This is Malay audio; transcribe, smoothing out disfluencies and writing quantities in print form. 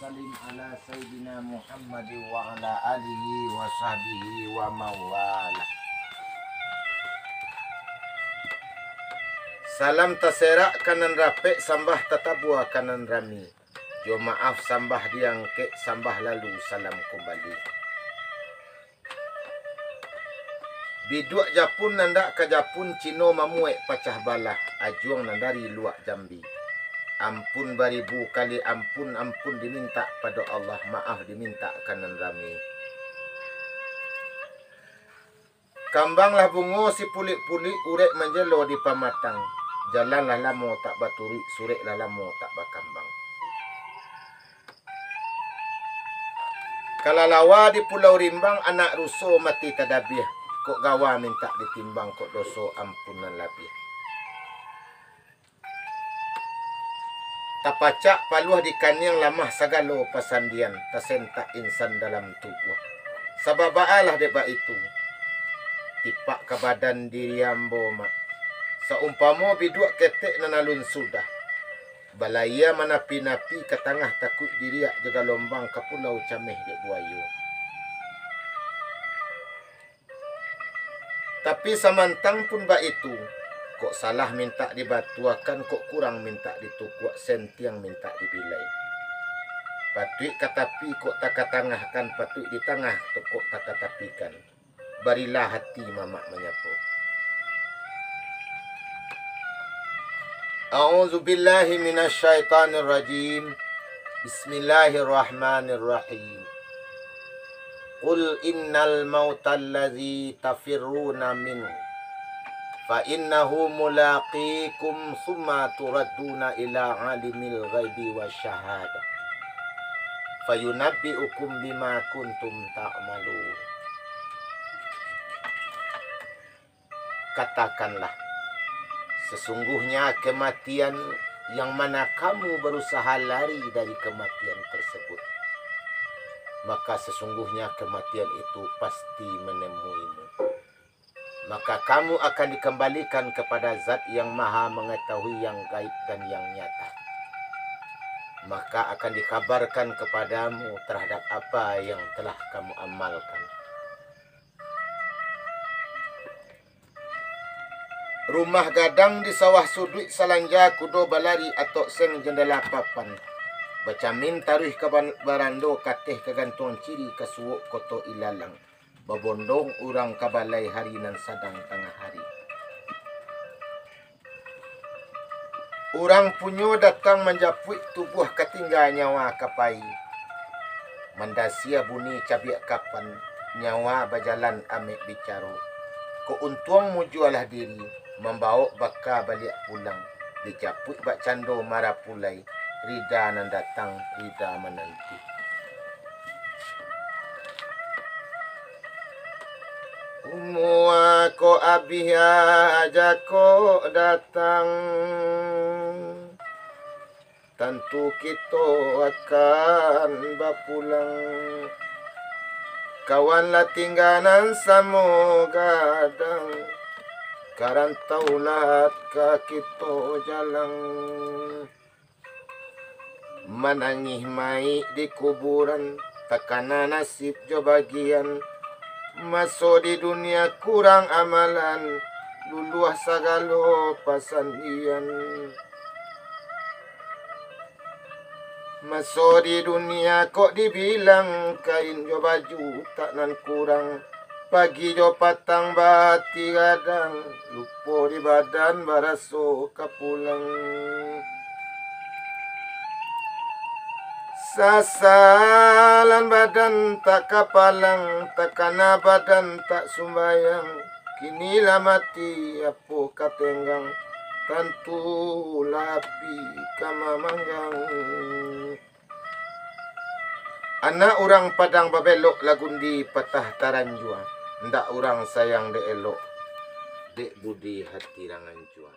sallim ala Sayyidina Muhammad wa ala alihi wa sahbihi wa mawala. Salam taserak kanan rapek sambah tatabua kanan rami. Jo maaf sambah diangke sambah lalu salam kembali. Biduak Japun nandak ke Japun Cino mamuek pacah balah. Ajuang nandari luak Jambi. Ampun baribu kali ampun, ampun diminta pada Allah, maaf diminta kanan rami. Kambanglah bungo si pulik-pulik urek menjelo di pamatang. Jalanlah lamo tak baturi, sureklah lamo tak bakambang. Kalalawa di Pulau Rimbang anak ruso mati tadabiah. Kok gawa minta ditimbang, kok doso ampunan labih. Tapacak paluah di kanyang lamah sagalo pasandian. Tasentak insan dalam tubuh. Sababaalah deba itu. Tipak ke badan diri ambo mak. Saumpamo biduak ketek nanalun sudah. Balaya manapi-napi ke tengah takut diriak jaga lombang ke pulau cameh di buayu. Tapi samantang pun bak itu. Kok salah minta dibatuakan, kok kurang minta ditukuak, sentiang minta dibilai. Patut katapi kok tak katangahkan, patut di tengah kok tak katapikan. Barilah hati mamak menyapu. A'udzubillahi minasyaitanirrajim. Bismillahirrahmanirrahim. Qul innal mautal ladzi tafirruna minhu fa innahu mulaqikum thumma turadduna ila alimil ghaibi wasyahada fayunabbi'ukum bima kuntum ta'malun. Katakanlah, sesungguhnya kematian yang mana kamu berusaha lari dari kematian tersebut, maka sesungguhnya kematian itu pasti menemuimu. Maka kamu akan dikembalikan kepada zat yang maha mengetahui yang gaib dan yang nyata. Maka akan dikabarkan kepadamu terhadap apa yang telah kamu amalkan. Rumah gadang di sawah sudut salanja kudo balari atau seng jendela papan. Bacamin taruh ke barando kateh kegantung ciri ke suuk koto ilalang. Babondong urang kabalai hari nan sadang tengah hari. Urang punyo datang menjapuit tubuh ketinggal nyawa kapai. Mandasia bunyi cabiak kapan nyawa bajalan amik bicaru. Keuntuang mujualah diri membawa baka balik pulang. Dijaput bak cando marah pulai. Rida nan datang, rida menanti. Umua ko abia aja ko datang. Tentu kita akan bapulang. Kawanlah tinggalan samo gadang. Karantaulah ka kita jalan. Menangih mai di kuburan, takana nasib jo bagian. Masuk di dunia kurang amalan, luluah sagalo pasandian. Masuk di dunia kok dibilang kain jo baju tak nan kurang. Pagi jo patang bati gadang, lupo di badan baraso kapulang. Sasalan badan tak kapalang, takana badan tak sumbayang. Kinilah mati apo katenggang, tentu lapi kamamanggang. Anak orang padang babelok lagundi patah taranjua. Ndak orang sayang de elok, dek budi hati rangan jua.